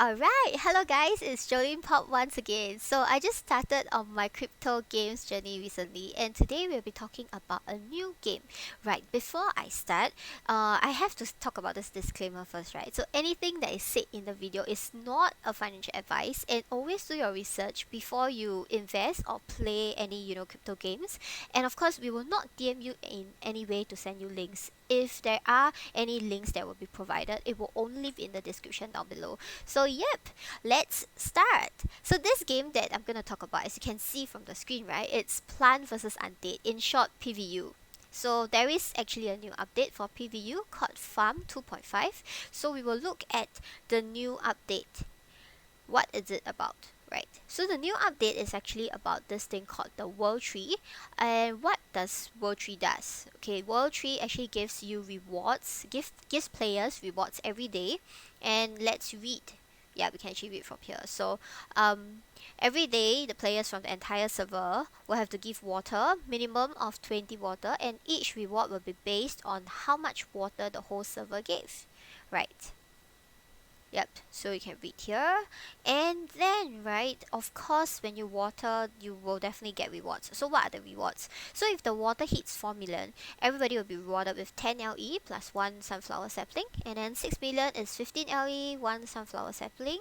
Alright, hello guys, it's Jolene Pop once again. So I just started on my crypto games journey recently, and today we'll be talking about a new game. Right, before I start, I have to talk about this disclaimer first, right? So anything that is said in the video is not a financial advice, and always do your research before you invest or play any crypto games. And of course, we will not DM you in any way to send you links. If there are any links that will be provided, it will only be in the description down below. So yep, let's start. So this game that I'm gonna talk about, as you can see from the screen, right, it's Plant versus Undead, in short PVU. So there is actually a new update for PVU called Farm 2.5. So we will look at the new update. What is it about? Right. So the new update is actually about this thing called the World Tree. And what does World Tree does? Okay, World Tree actually gives you rewards, gives players rewards every day. And let's read. Yeah, we can actually read from here. So every day the players from the entire server will have to give water, minimum of 20 water, and each reward will be based on how much water the whole server gave. Right. Yep, so you can read here. And then, right, of course, when you water, you will definitely get rewards. So what are the rewards? So if the water hits 4 million, everybody will be rewarded with 10 LE plus 1 sunflower sapling. And then 6 million is 15 LE, 1 sunflower sapling.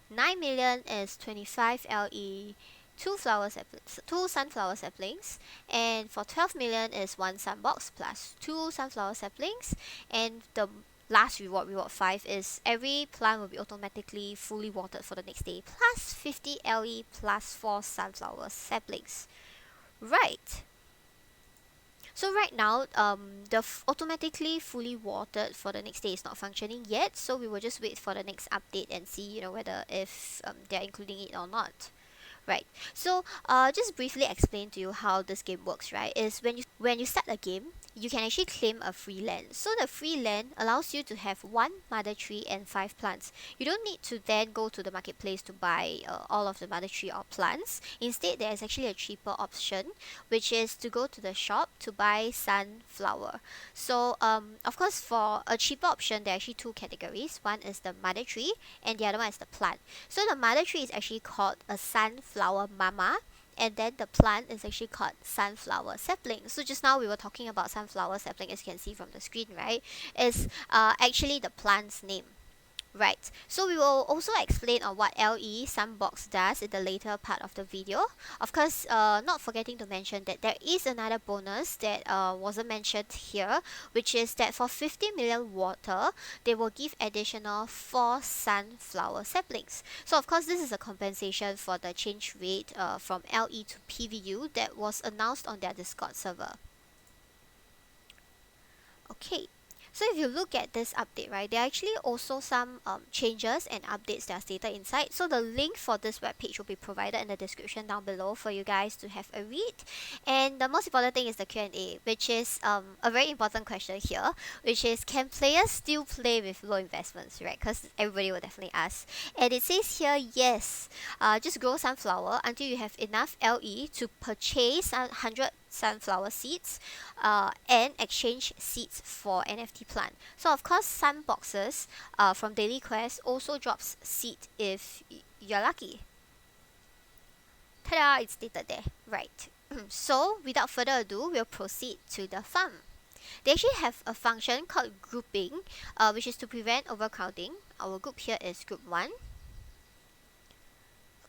9 million is 25 LE, 2 sunflower saplings. And for 12 million is 1 sunbox plus 2 sunflower saplings. And the last reward 5, is every plant will be automatically fully watered for the next day, plus 50 LE plus 4 sunflower saplings. Right. So right now, the automatically fully watered for the next day is not functioning yet. So we will just wait for the next update and see, whether if they're including it or not. Right. So, just briefly explain to you how this game works. Right, is when you start a game, you can actually claim a free land. So the free land allows you to have one mother tree and 5 plants. You don't need to then go to the marketplace to buy all of the mother tree or plants. Instead, there is actually a cheaper option, which is to go to the shop to buy sunflower. So, of course, for a cheaper option, there are actually two categories. One is the mother tree, and the other one is the plant. So the mother tree is actually called a sunflower mama, and then the plant is actually called sunflower sapling. So just now we were talking about sunflower sapling, as you can see from the screen, right? Is actually the plant's name. Right, so we will also explain on what LE Sunbox does in the later part of the video. Of course, not forgetting to mention that there is another bonus that wasn't mentioned here, which is that for 50 million water, they will give additional 4 sunflower saplings. So of course, this is a compensation for the change rate from LE to PVU that was announced on their Discord server. Okay, so if you look at this update, right, there are actually also some changes and updates that are stated inside. So the link for this webpage will be provided in the description down below for you guys to have a read. And the most important thing is the Q&A, which is a very important question here, which is, can players still play with low investments, right? Because everybody will definitely ask. And it says here, yes, just grow sunflower until you have enough LE to purchase 100 sunflower seeds and exchange seeds for NFT plant. So of course, some boxes from daily quest also drops seed if you're lucky. Ta-da, it's stated there. Right. So without further ado, we'll proceed to the farm. They actually have a function called grouping, which is to prevent overcrowding. Our group here is group 1.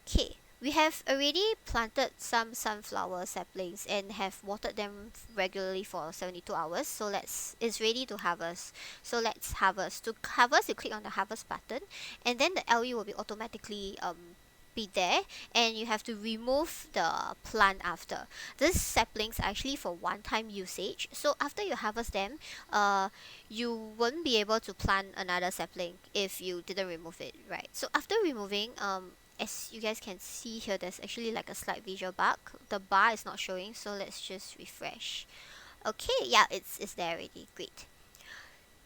Okay, we have already planted some sunflower saplings and have watered them regularly for 72 hours. So it's ready to harvest. So let's harvest. To harvest, you click on the harvest button, and then the LE will be automatically be there, and you have to remove the plant after. These saplings are actually for one-time usage. So after you harvest them, you won't be able to plant another sapling if you didn't remove it, right? So after removing, as you guys can see here, there's actually like a slight visual bug. The bar is not showing, so let's just refresh. Okay, yeah, it's there already. Great.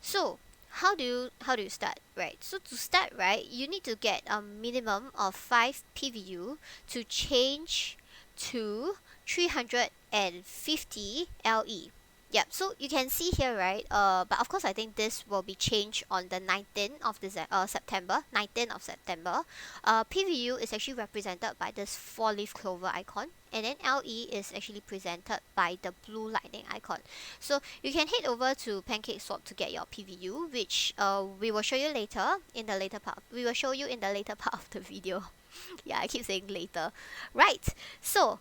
So how do you start, right? So to start, right, you need to get a minimum of 5 PVU to change to 350 LE. Yep, so you can see here, right? But of course, I think this will be changed on the 19th of September. 19th of September. PVU is actually represented by this four-leaf clover icon, and then LE is actually presented by the blue lightning icon. So you can head over to Pancake Swap to get your PVU, which we will show you later in the later part. We will show you in the later part of the video. Yeah, I keep saying later. Right. So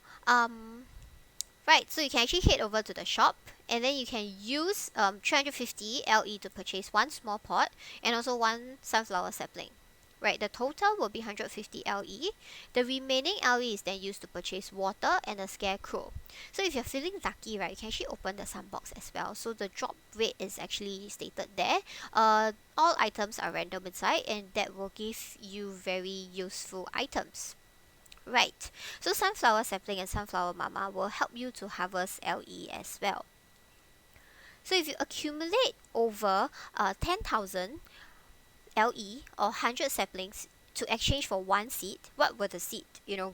so you can actually head over to the shop, and then you can use 350 LE to purchase one small pot and also one sunflower sapling. Right, the total will be 150 LE. The remaining LE is then used to purchase water and a scarecrow. So if you're feeling lucky, right, you can actually open the sandbox as well. So the drop rate is actually stated there. All items are random inside, and that will give you very useful items. Right, so sunflower sapling and sunflower mama will help you to harvest LE as well. So if you accumulate over 10,000 LE or 100 saplings to exchange for one seed, what will the seed,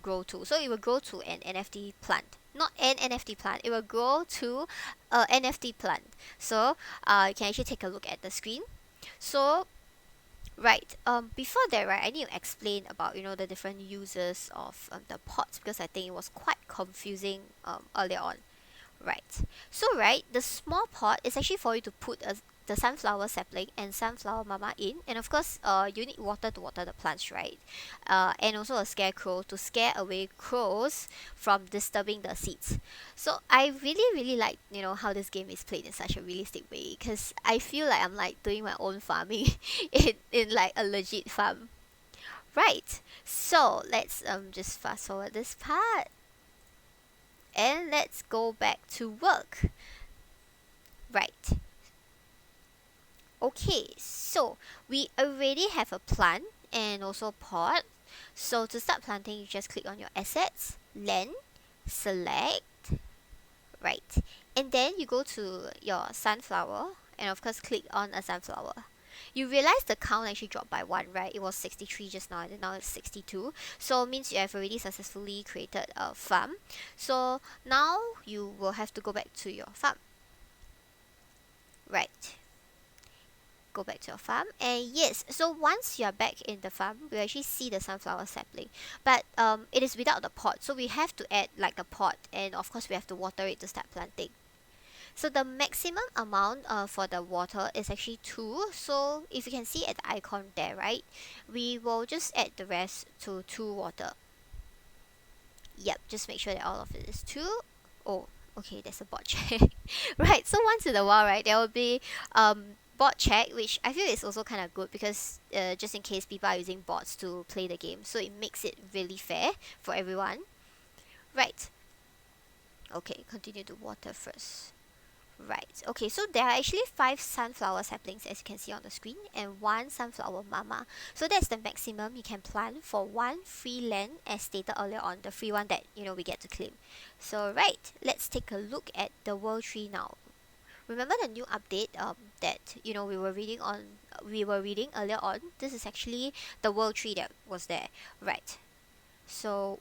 grow to? So it will grow to an NFT plant. Not an NFT plant, it will grow to a NFT plant. So you can actually take a look at the screen. So right. Before that, right, I need to explain about the different uses of the pots, because I think it was quite confusing earlier on. Right. So right, the small pot is actually for you to put the sunflower sapling and sunflower mama in, and of course, you need water to water the plants, right? And also a scarecrow to scare away crows from disturbing the seeds. So I really like how this game is played in such a realistic way, because I feel like I'm like doing my own farming in like a legit farm. Right. So let's just fast forward this part and let's go back to work. Right. Okay, so we already have a plant and also pot. So to start planting, you just click on your assets, land, select, right, and then you go to your sunflower and of course click on a sunflower. You realize the count actually dropped by 1, right? It was 63 just now, and now it's 62. So it means you have already successfully created a farm. So now you will have to go back to your farm. Right. Go back to your farm, and yes, so once you're back in the farm, we actually see the sunflower sapling, but it is without the pot, so we have to add like a pot, and of course we have to water it to start planting. So the maximum amount for the water is actually 2. So if you can see at the icon there, right, we will just add the rest to 2 water. Yep, just make sure that all of it is 2. Oh, okay, there's a bot check. Right, so once in a while, right, there will be bot check, which I feel is also kind of good, because just in case people are using bots to play the game, so it makes it really fair for everyone. Right. Okay, continue to water first. Right. Okay, so there are actually 5 sunflower saplings, as you can see on the screen, and 1 sunflower mama. So that's the maximum you can plant for 1 free land, as stated earlier on, the free one that we get to claim. So right, let's take a look at the world tree now. Remember the new update that we were reading earlier on? This is actually the world tree that was there. Right. So,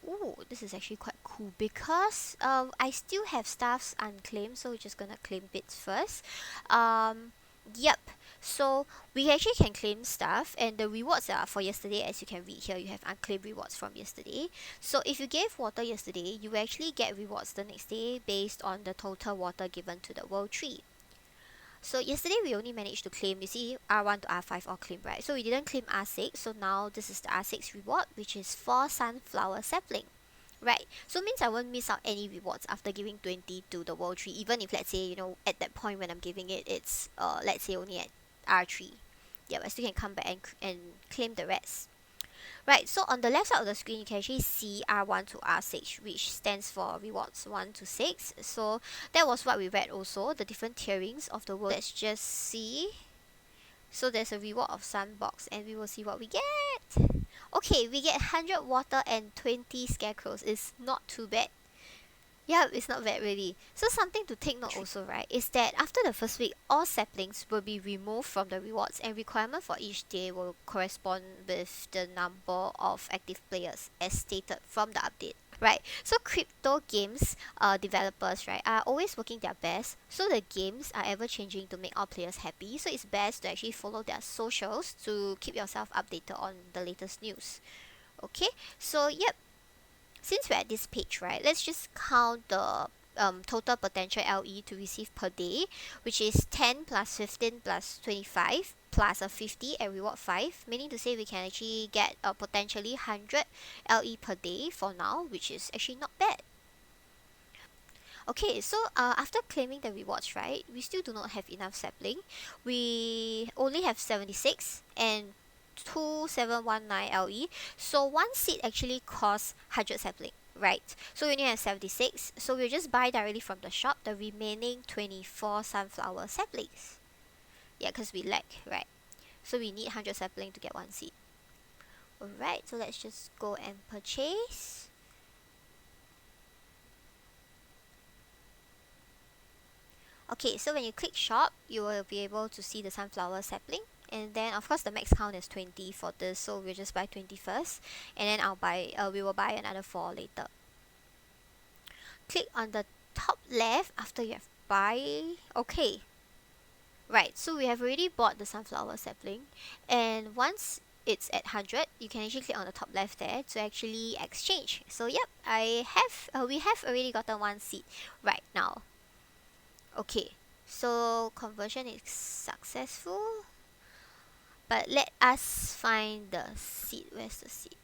this is actually quite cool, because I still have stuffs unclaimed, so we're just gonna claim bits first. Yep. So we actually can claim stuff, and the rewards are for yesterday. As you can read here, you have unclaimed rewards from yesterday. So if you gave water yesterday, you will actually get rewards the next day based on the total water given to the world tree. So yesterday we only managed to claim, you see, R1 to R5 all claim, right? So we didn't claim R6, so now this is the R6 reward, which is 4 sunflower sapling. Right, so means I won't miss out any rewards after giving 20 to the world tree, even if, let's say, at that point when I'm giving it, it's let's say only at R3. Yeah, I still can come back and claim the rest. Right, so on the left side of the screen, you can actually see R1 to R6, which stands for rewards 1 to 6. So that was what we read also, the different tierings of the world. Let's just see. So there's a reward of sandbox, and we will see what we get. Okay, we get 100 water and 20 scarecrows. It's not too bad. Yeah, it's not bad really. So something to take note also, right, is that after the first week, all saplings will be removed from the rewards, and requirement for each day will correspond with the number of active players as stated from the update. Right. So crypto games developers, right, are always working their best. So the games are ever changing to make all players happy. So it's best to actually follow their socials to keep yourself updated on the latest news. Okay. So yep. Since we're at this page, right, let's just count the total potential LE to receive per day, which is 10 plus 15 plus 25 plus a 50 and reward 5, meaning to say we can actually get a potentially 100 LE per day for now, which is actually not bad. Okay, so after claiming the rewards, right, we still do not have enough sapling. We only have 76 and 2719 LE. So one seed actually costs 100 sapling, right? So we only have 76. So we'll just buy directly from the shop the remaining 24 sunflower saplings. Yeah, because we lack, right? So we need 100 sapling to get one seed. Alright, so let's just go and purchase. Okay, so when you click shop, you will be able to see the sunflower sapling. And then of course the max count is 20 for this, so we'll just buy 20 first. And then we will buy another 4 later. Click on the top left after you have buy. Okay. Right, so we have already bought the sunflower sapling. And once it's at 100, you can actually click on the top left there to actually exchange. So yep, we have already gotten one seed right now. Okay, so conversion is successful. But let us find the seed. Where's the seed?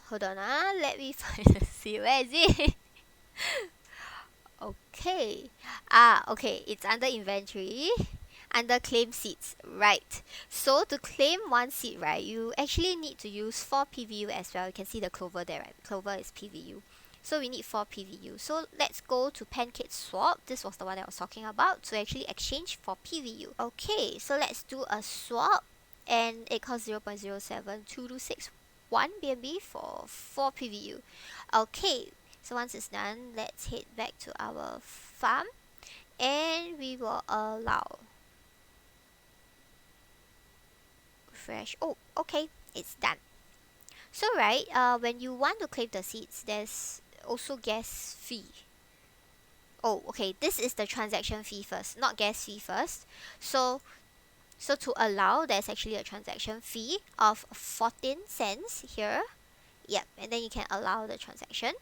Hold on, let me find the seed. Where is it? Okay. Okay, it's under inventory. Under claim seeds, right? So to claim one seed, right, you actually need to use 4 PVU as well. You can see the clover there, right? Clover is PVU. So we need 4 PVU. So let's go to pancake swap. This was the one I was talking about, to actually exchange for PVU. Okay, so let's do a swap, and it costs 0.072261 BNB for 4 PVU. Okay, so once it's done, let's head back to our farm, and we will allow refresh. Oh, okay, it's done. So right, when you want to claim the seeds, there's also gas fee. Oh, okay, this is the transaction fee first, not gas fee first. So to allow, there's actually a transaction fee of 14 cents here. Yep, and then you can allow the transaction.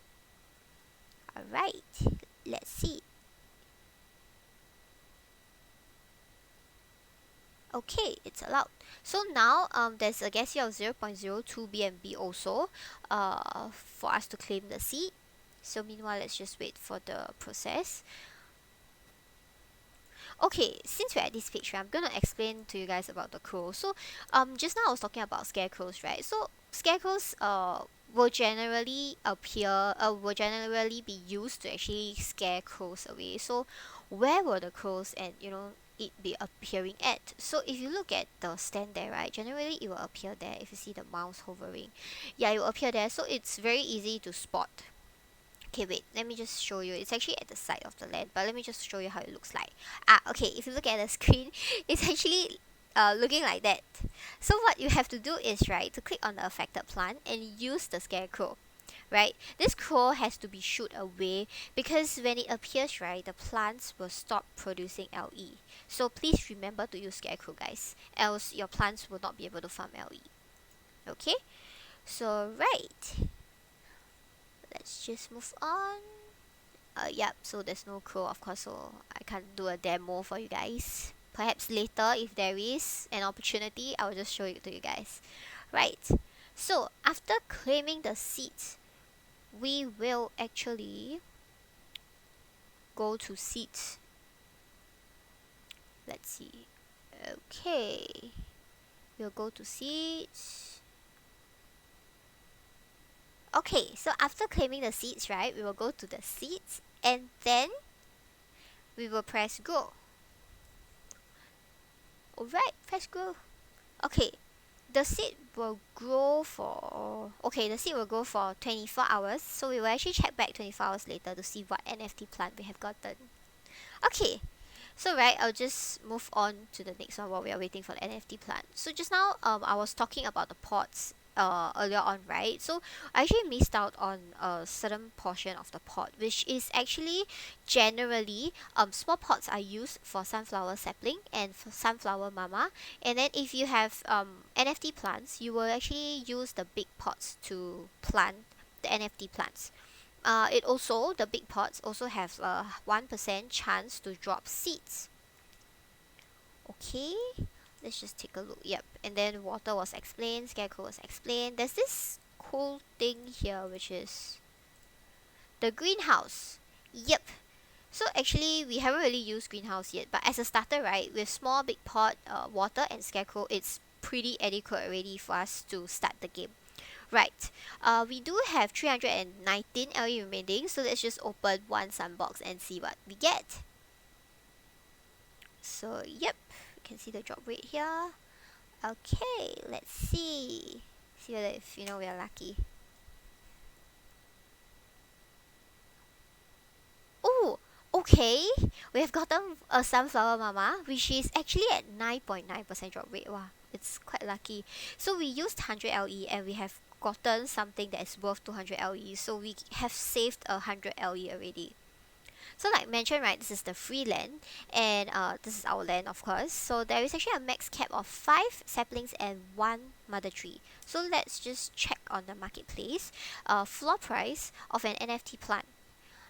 Alright, let's see. Okay, it's allowed. So now there's a gas fee of 0.02 BNB also for us to claim the seed. So meanwhile, let's just wait for the process. Okay, since we're at this page, right, I'm gonna explain to you guys about the crows. So just now I was talking about scarecrows, right? So scarecrows will generally be used to actually scare crows away. So where were the crows and it be appearing at? So if you look at the stand there, right, generally it will appear there. If you see the mouse hovering, yeah, it will appear there. So it's very easy to spot. Okay, wait, let me just show you. It's actually at the side of the land, but let me just show you how it looks like. Okay, if you look at the screen, it's actually looking like that. So what you have to do is, right, to click on the affected plant and use the scarecrow. Right, this crow has to be shooed away because when it appears, right, the plants will stop producing LE. So please remember to use scarecrow, guys, else your plants will not be able to farm LE. Okay, so right, let's just move on. Yep, so there's no crow, of course, so I can't do a demo for you guys. Perhaps later, if there is an opportunity, I will just show it to you guys. Right, so after claiming the seeds, we will actually go to seeds. Let's see. Okay, we'll go to seeds. Okay, so after claiming the seeds, right, we will go to the seeds, and then we will press go. Alright, press go. Okay, the seed will grow for 24 hours. So we will actually check back 24 hours later to see what NFT plant we have gotten. Okay, so right, I'll just move on to the next one while we are waiting for the NFT plant. So just now I was talking about the pots earlier on, right? So I actually missed out on a certain portion of the pot, which is actually generally small pots are used for sunflower sapling and for sunflower mama. And then if you have NFT plants, you will actually use the big pots to plant the NFT plants. It also, the big pots also have a 1% chance to drop seeds. Okay, let's just take a look. Yep, and then water was explained, scarecrow was explained. There's this cool thing here, which is the greenhouse. Yep. So actually, we haven't really used greenhouse yet, but as a starter, right, with small, big pot, water, and scarecrow, it's pretty adequate already for us to start the game. Right. We do have 319 LE remaining, so let's just open one sandbox and see what we get. So, yep, you can see the drop rate here. Okay, let's see. See whether if we are lucky. Oh, okay. We have gotten a sunflower mama, which is actually at 9.9% drop rate. Wow, it's quite lucky. So we used 100 LE and we have gotten something that is worth 200 LE. So we have saved 100 LE already. So like mentioned, right, this is the free land, and this is our land, of course. So there is actually a max cap of 5 saplings and 1 mother tree. So let's just check on the marketplace. Floor price of an NFT plant.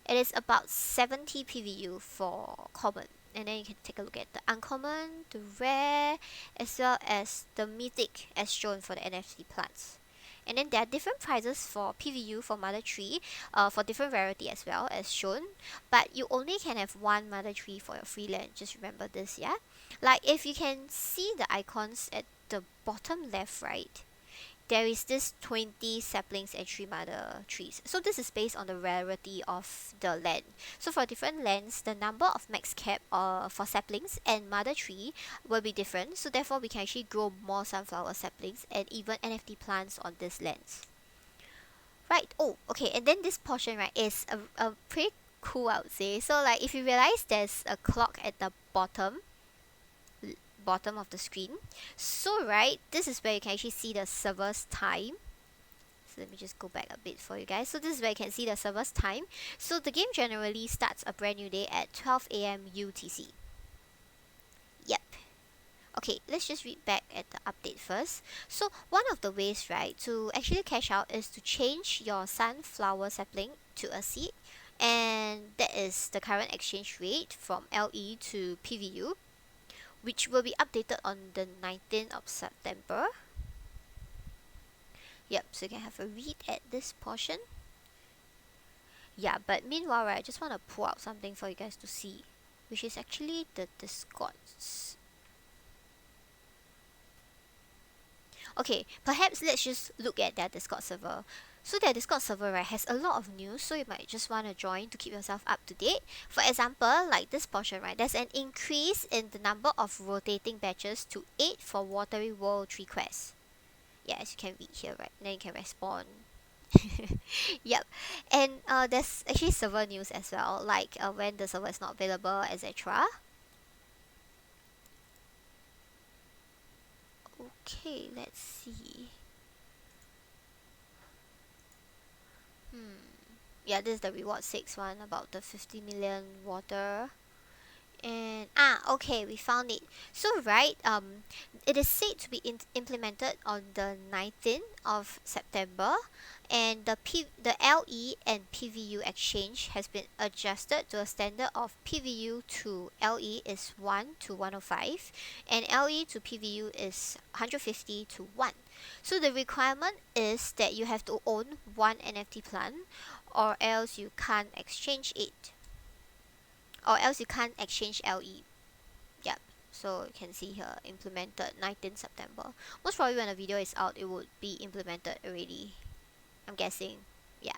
It is about 70 PVU for common. And then you can take a look at the uncommon, the rare, as well as the mythic as shown for the NFT plants. And then there are different prices for PVU for mother tree, for different rarity as well as shown. But you only can have one mother tree for your free land. Just remember this, yeah? Like if you can see the icons at the bottom left, right, there is this 20 saplings and 3 mother trees. So this is based on the rarity of the land. So for different lands, the number of max cap for saplings and mother tree will be different. So therefore, we can actually grow more sunflower saplings and even NFT plants on these lands. Right. Oh, okay. And then this portion, right, is a pretty cool, I would say. So like if you realize there's a clock at the bottom of the screen. So right, this is where you can actually see the server's time. So let me just go back a bit for you guys. So this is where you can see the server's time. So the game generally starts a brand new day at 12 a.m. UTC. Yep. Okay, let's just read back at the update first. So one of the ways, right, to actually cash out is to change your sunflower sapling to a seed. And that is the current exchange rate from LE to PVU, which will be updated on the 19th of September. Yep, so you can have a read at this portion. Yeah, but meanwhile, right, I just want to pull out something for you guys to see, which is actually the Discords. Okay, perhaps let's just look at their Discord server. So their Discord server, right, has a lot of news, so you might just want to join to keep yourself up to date. For example, like this portion, right, there's an increase in the number of rotating batches to 8 for Watery World 3 quests. Yeah, as you can read here, right, and then you can respond. Yep, and there's actually server news as well, like when the server is not available, etc. Okay, let's see. Yeah, this is the reward 6 one about the 50 million water. And okay, we found it. So right, it is said to be implemented on the 19th of September, and the LE and PVU exchange has been adjusted to a standard of PVU to LE is 1 to 105 and LE to PVU is 150 to 1. So the requirement is that you have to own one NFT plant or else you can't exchange it. Or else you can't exchange LE. Yep. So you can see here implemented 19th September. Most probably when the video is out it would be implemented already. I'm guessing. Yeah.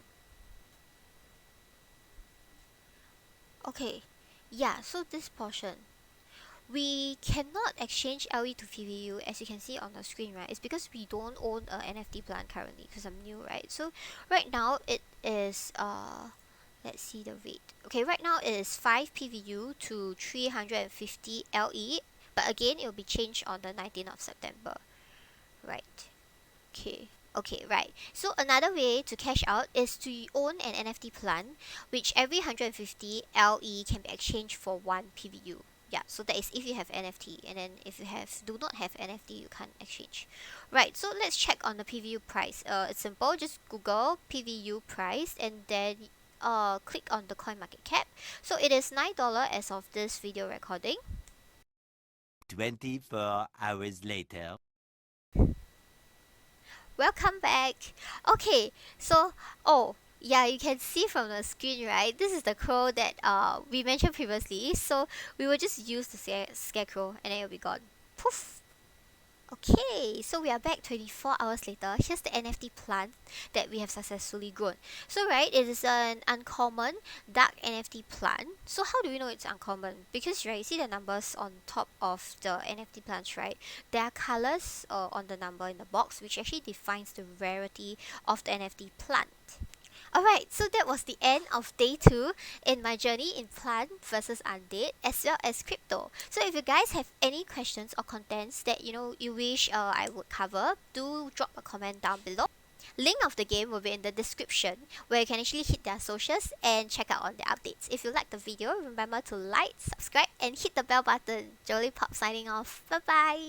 Okay. Yeah, so this portion. We cannot exchange LE to PVU as you can see on the screen, right? It's because we don't own a NFT plant currently because I'm new, right? So right now it is let's see the rate. Okay, right now it is 5 PVU to 350 LE, but again it will be changed on the 19th of September. Right. Okay. Okay, right. So another way to cash out is to own an NFT plant, which every 150 LE can be exchanged for one PVU. Yeah, so that is if you have NFT, and then if you have do not have NFT, you can't exchange. Right. So let's check on the PVU price. It's simple. Just Google PVU price and then click on the coin market cap. So it is $9 as of this video recording. 24 hours later. Welcome back. Okay, so oh yeah, you can see from the screen, right? This is the crow that we mentioned previously. So we will just use the scarecrow and then it'll be gone. Poof. Okay, so we are back 24 hours later. Here's the NFT plant that we have successfully grown. So right, it is an uncommon dark NFT plant. So how do we know it's uncommon? Because right, you see the numbers on top of the NFT plants, right? There are colors on the number in the box, which actually defines the rarity of the NFT plant. Alright, so that was the end of day 2 in my journey in plant versus undead as well as crypto. So if you guys have any questions or contents that you wish I would cover, do drop a comment down below. Link of the game will be in the description where you can actually hit their socials and check out on their updates. If you like the video, remember to like, subscribe and hit the bell button. Jolie Pop signing off. Bye bye.